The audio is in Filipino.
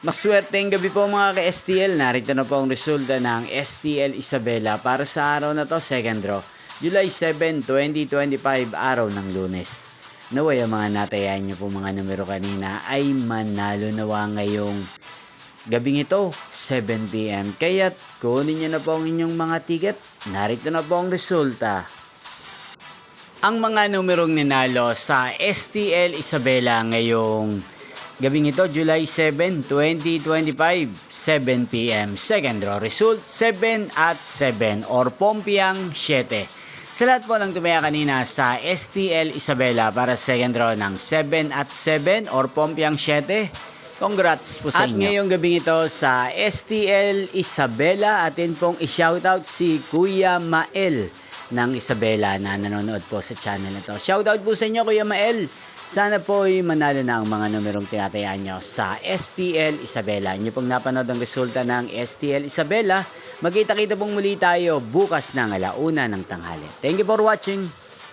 Maswerteng gabi po mga ka-STL. Narito na po ang resulta ng STL Isabela para sa araw na to, second draw. July 7, 2025, araw ng Lunes. Naway ang mga natayan nyo po mga numero kanina ay manalo nawa ngayong gabing ito, 7 PM. Kaya't kunin nyo na po ang inyong mga ticket. Narito na po ang resulta. Ang mga numerong ninalo sa STL Isabela ngayong gabing ito, July 7, 2025, 7 PM. Second draw result, 7 at 7 or Pompiang 7. Sa lahat po ng tumaya kanina sa STL Isabela para second draw ng 7 at 7 or Pompiang 7. Congrats po sa inyo. At ngayong gabing ito sa STL Isabela, atin pong i-shoutout si Kuya Mael ng Isabela na nanonood po sa channel na to. Shoutout po sa inyo Kuya Mael. Sana po ay manalo na ang mga numerong tinatayaan nyo sa STL Isabela. Inyo pong napanood ang resulta ng STL Isabela. Magkita-kita pong muli tayo bukas ng 1:00 ng tanghali. Thank you for watching.